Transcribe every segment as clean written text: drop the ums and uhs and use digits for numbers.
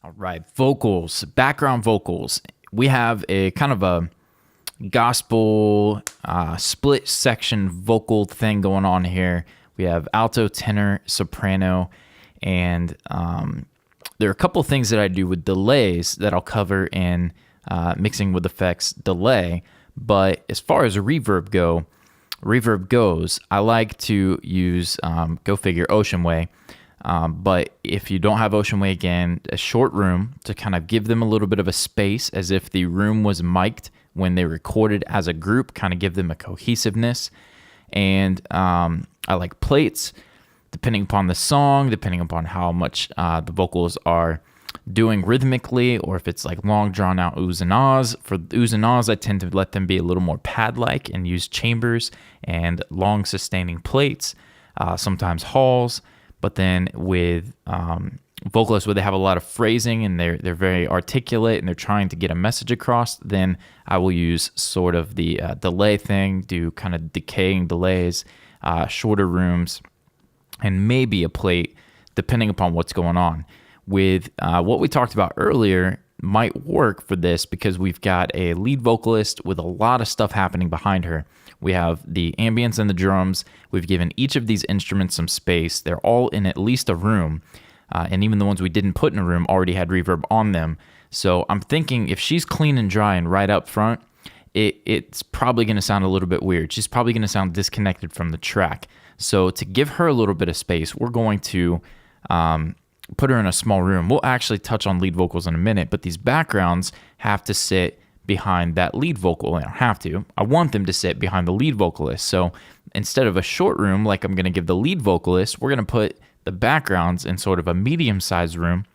All right, vocals, background vocals. We have a kind of a gospel split section vocal thing going on here. We have alto, tenor, soprano, and there are a couple things that I do with delays that I'll cover in mixing with effects delay. But as far as a reverb goes, I like to use, go figure, Ocean Way. But if you don't have Ocean Way, again, a short room to kind of give them a little bit of a space as if the room was mic'd when they recorded as a group, kind of give them a cohesiveness. And I like plates, depending upon the song, depending upon how much the vocals are doing rhythmically, or if it's like long drawn out oohs and ahs. For oohs and ahs, I tend to let them be a little more pad-like and use chambers and long sustaining plates, sometimes halls. But then with vocalists where they have a lot of phrasing and they're very articulate and they're trying to get a message across, then I will use sort of the delay thing, do kind of decaying delays, shorter rooms, and maybe a plate, depending upon what's going on. With what we talked about earlier might work for this because we've got a lead vocalist with a lot of stuff happening behind her. We have the ambience and the drums. We've given each of these instruments some space. They're all in at least a room. And even the ones we didn't put in a room already had reverb on them. So I'm thinking if she's clean and dry and right up front, it's probably going to sound a little bit weird. She's probably going to sound disconnected from the track. So to give her a little bit of space, we're going to put her in a small room. We'll actually touch on lead vocals in a minute, but these backgrounds have to sit behind that lead vocal. I don't have to. I want them to sit behind the lead vocalist. So instead of a short room like I'm going to give the lead vocalist, we're going to put the backgrounds in sort of a medium-sized room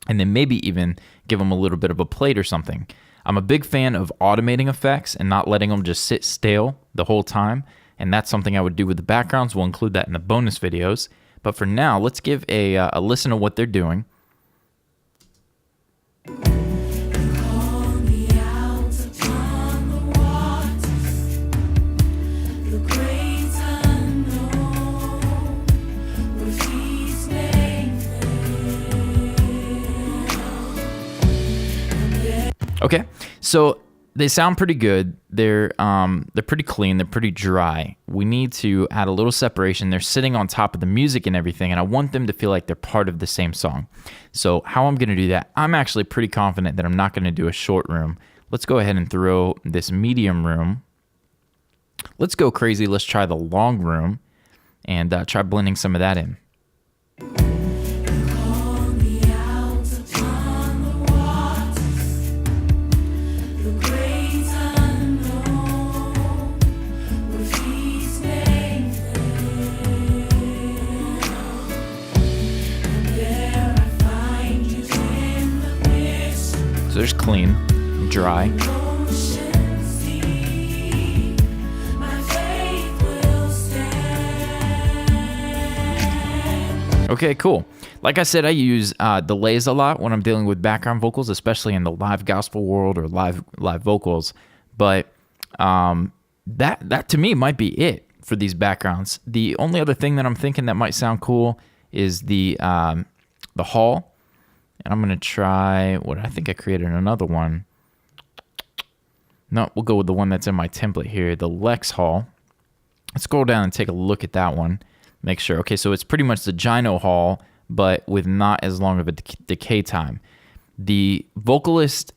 and then maybe even give them a little bit of a plate or something. I'm a big fan of automating effects and not letting them just sit stale the whole time, and that's something I would do with the backgrounds. We'll include that in the bonus videos. But for now, let's give a listen to what they're doing. Okay, so they sound pretty good. They're pretty clean. They're pretty dry. We need to add a little separation. They're sitting on top of the music and everything, and I want them to feel like they're part of the same song. So how I'm going to do that, I'm actually pretty confident that I'm not going to do a short room. Let's go ahead and throw this medium room. Let's go crazy. Let's try the long room and try blending some of that in. So there's clean, dry. Okay, cool. Like I said, I use delays a lot when I'm dealing with background vocals, especially in the live gospel world or live vocals. But that to me might be it for these backgrounds. The only other thing that I'm thinking that might sound cool is the hall. And I'm going to try what I think I created another one. No, we'll go with the one that's in my template here, the Lex Hall. Let's scroll down and take a look at that one. Make sure. Okay, so it's pretty much the Gyno Hall, but with not as long of a decay time. The vocalists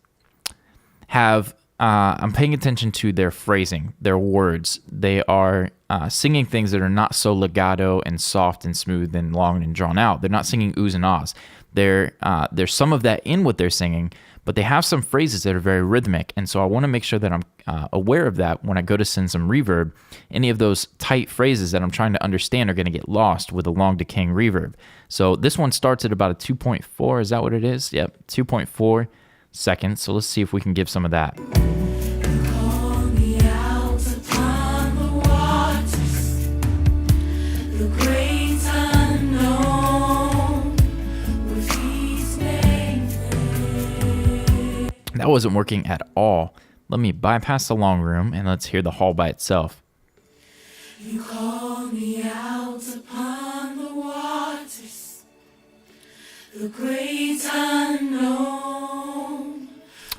have, I'm paying attention to their phrasing, their words. They are singing things that are not so legato and soft and smooth and long and drawn out. They're not singing oohs and ahs. There's some of that in what they're singing, but they have some phrases that are very rhythmic, and so I want to make sure that I'm aware of that when I go to send some reverb. Any of those tight phrases that I'm trying to understand are going to get lost with a long decaying reverb. So this one starts at about a 2.4. Is that what it is? Yep, 2.4 seconds. So let's see if we can give some of that. That wasn't working at all. Let me bypass the long room and let's hear the hall by itself. You call me out upon the waters, the great unknown.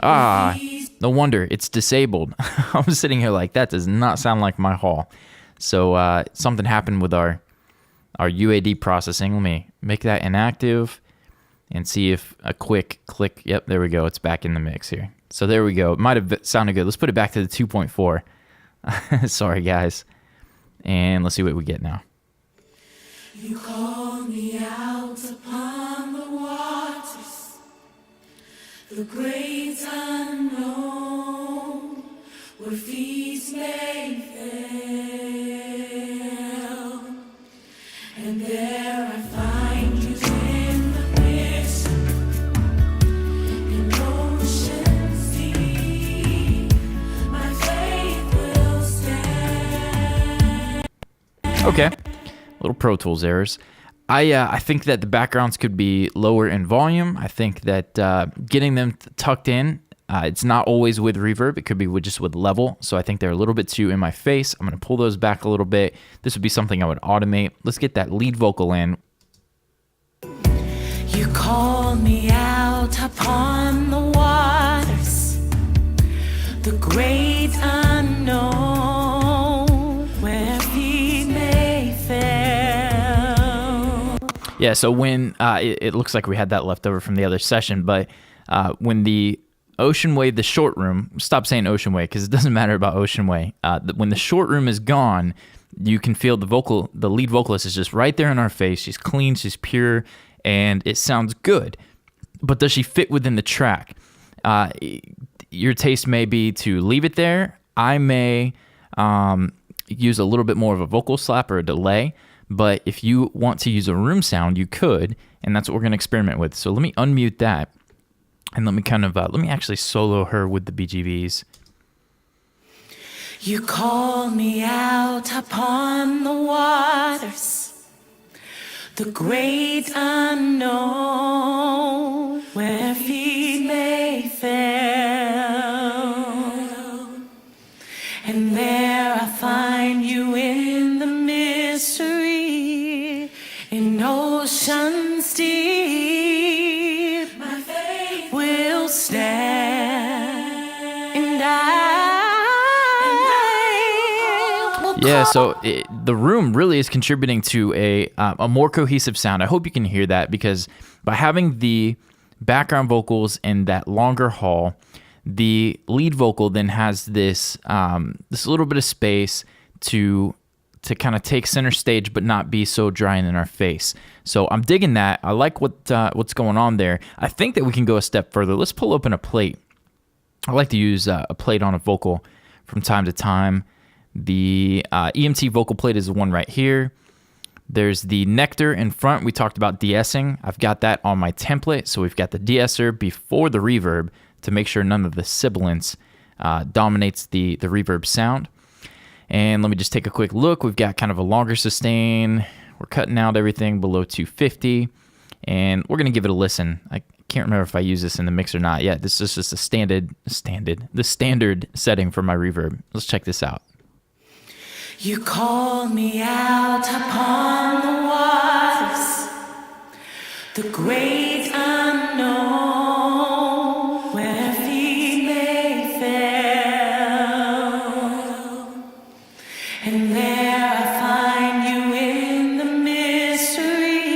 Ah, no wonder it's disabled. I was sitting here like, that does not sound like my hall. So something happened with our UAD processing. Let me make that inactive and see if a quick click. Yep, there we go. It's back in the mix here. So there we go. It might have sounded good. Let's put it back to the 2.4. Sorry, guys. And let's see what we get now. You call me out upon the waters, the great unknown, where feet may fail, and there I find you in the mist, in ocean's deep, my faith will stand. Okay. Little Pro Tools errors. I think that the backgrounds could be lower in volume. I think that getting them tucked in, it's not always with reverb. It could be just with level. So I think they're a little bit too in my face. I'm going to pull those back a little bit. This would be something I would automate. Let's get that lead vocal in. You call me out upon the waters, the great unknown, where feet may fail. Yeah, so when it looks like we had that left over from the other session, but when the Ocean Way, the short room, stop saying Ocean Way because it doesn't matter about Ocean Way. When the short room is gone, you can feel the lead vocalist is just right there in our face. She's clean, she's pure, and it sounds good. But does she fit within the track? Your taste may be to leave it there. I may use a little bit more of a vocal slap or a delay. But if you want to use a room sound, you could, and that's what we're going to experiment with. So let me unmute that, and let me let me actually solo her with the BGVs. You call me out upon the waters, the great unknown, where feet may fail, and there I find you in the mystery, in ocean's deep, my faith will stand, and I will Yeah, so the room really is contributing to a more cohesive sound. I hope you can hear that, because by having the background vocals in that longer hall, the lead vocal then has this little bit of space to kind of take center stage but not be so dry and in our face. So I'm digging that. I like what's going on there. I think that we can go a step further. Let's pull open a plate. I like to use a plate on a vocal from time to time. The EMT vocal plate is the one right here. There's the nectar in front. We talked about de-essing. I've got that on my template. So we've got the de-esser before the reverb to make sure none of the sibilance dominates the reverb sound. And let me just take a quick look. We've got kind of a longer sustain. We're cutting out everything below 250. And we're going to give it a listen. I can't remember if I use this in the mix or not. Yeah, this is just the standard setting for my reverb. Let's check this out. You call me out upon the waters, the great unknown, where feet may fail, and there I find you in the mystery,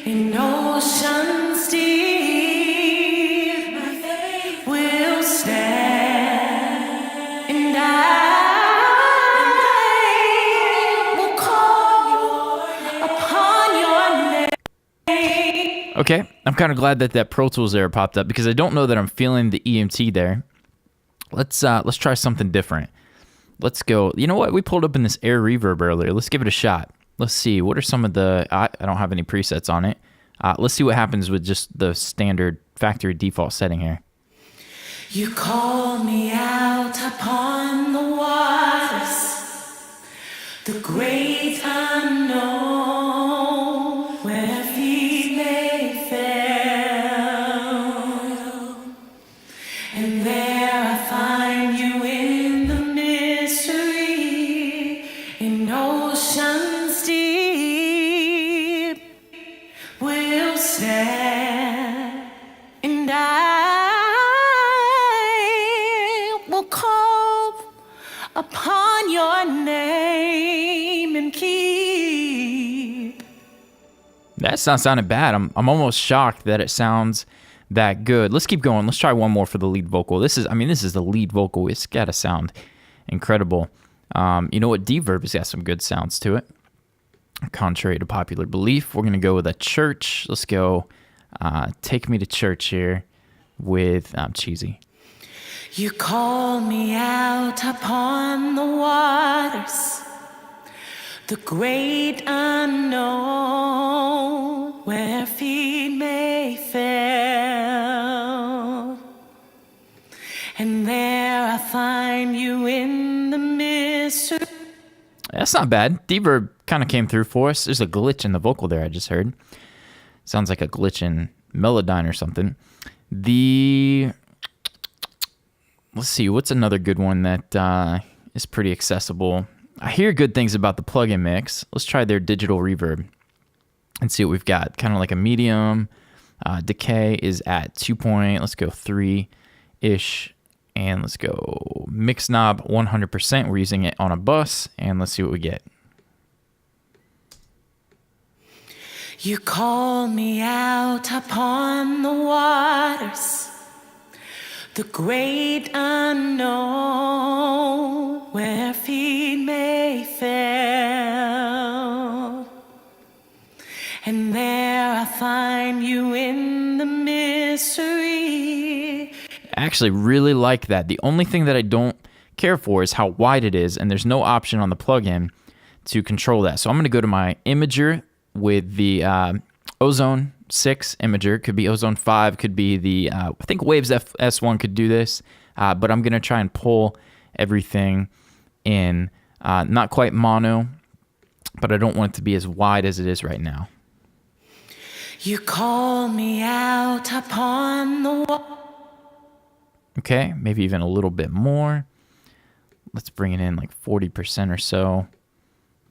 in ocean's deep, my faith will stand, and I Okay, I'm kind of glad that Pro Tools error popped up, because I don't know that I'm feeling the EMT there. Let's try something different. Let's go. You know what? We pulled up in this air reverb earlier. Let's give it a shot. Let's see. What are some of the... I don't have any presets on it. Let's see what happens with just the standard factory default setting here. You call me out upon the waters, the great unknown, where feet may fail, and there I find you in the mystery, in ocean's deep, will stand, and I on your name and keep. That's not sounding bad. I'm almost shocked that it sounds that good. Let's keep going. Let's try one more for the lead vocal. This is the lead vocal. It's got to sound incredible. You know what? Reverb has got some good sounds to it. Contrary to popular belief, we're going to go with a church. Let's go Take Me to Church here with Cheesy. You call me out upon the waters, the great unknown, where feet may fail. And there I find you in the mystery. That's not bad. Reverb kind of came through for us. There's a glitch in the vocal there I just heard. Sounds like a glitch in Melodyne or something. Let's see, what's another good one that is pretty accessible? I hear good things about the plugin mix. Let's try their digital reverb and see what we've got. Kind of like a medium. Decay is at 3-ish. And let's go mix knob 100%. We're using it on a bus, and let's see what we get. You call me out upon the waters, the great unknown, where feet may fail. And there I find you in the mystery. I actually really like that. The only thing that I don't care for is how wide it is, and there's no option on the plugin to control that. So I'm going to go to my imager with the Ozone 6 imager. Could be Ozone 5, could be the, I think Waves S1 could do this, but I'm going to try and pull everything in, not quite mono, but I don't want it to be as wide as it is right now. You call me out upon the Okay, maybe even a little bit more. Let's bring it in like 40% or so,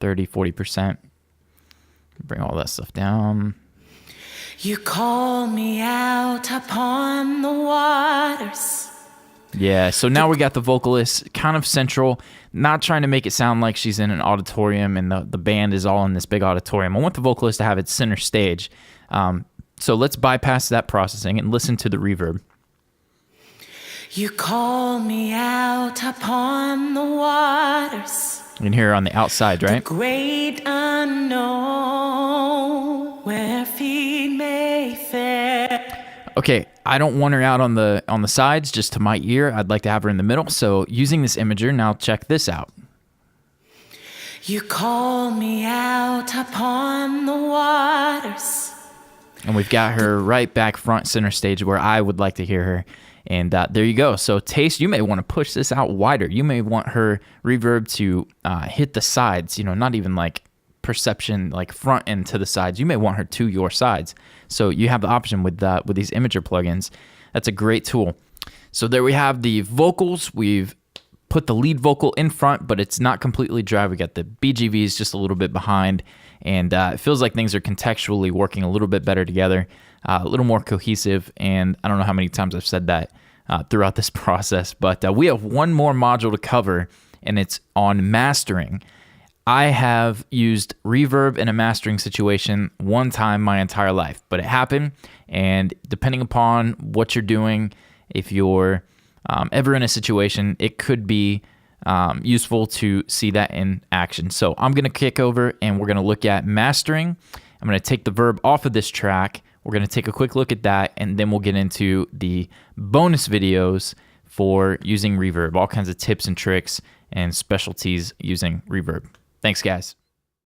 30, 40%. Bring all that stuff down. You call me out upon the waters. Yeah, so now we got the vocalist kind of central, not trying to make it sound like she's in an auditorium and the band is all in this big auditorium. I want the vocalist to have its center stage. So let's bypass that processing and listen to the reverb. You call me out upon the waters. You can hear her on the outside, right? The great unknown, where feet may fail. Okay, I don't want her out on the sides, just to my ear. I'd like to have her in the middle. So using this imager, now check this out. You call me out upon the waters. And we've got her right back front center stage where I would like to hear her. And there you go. So taste, you may want to push this out wider. You may want her reverb to hit the sides, not even like perception, like front end to the sides. You may want her to your sides. So you have the option with these imager plugins. That's a great tool. So there we have the vocals. We've put the lead vocal in front, but it's not completely dry. We got the BGVs just a little bit behind. And it feels like things are contextually working a little bit better together. A little more cohesive, and I don't know how many times I've said that throughout this process, but we have one more module to cover, and it's on mastering. I have used reverb in a mastering situation one time my entire life, but it happened, and depending upon what you're doing, if you're ever in a situation, it could be useful to see that in action. So I'm going to kick over, and we're going to look at mastering. I'm going to take the verb off of this track. We're going to take a quick look at that, and then we'll get into the bonus videos for using reverb, all kinds of tips and tricks and specialties using reverb. Thanks, guys.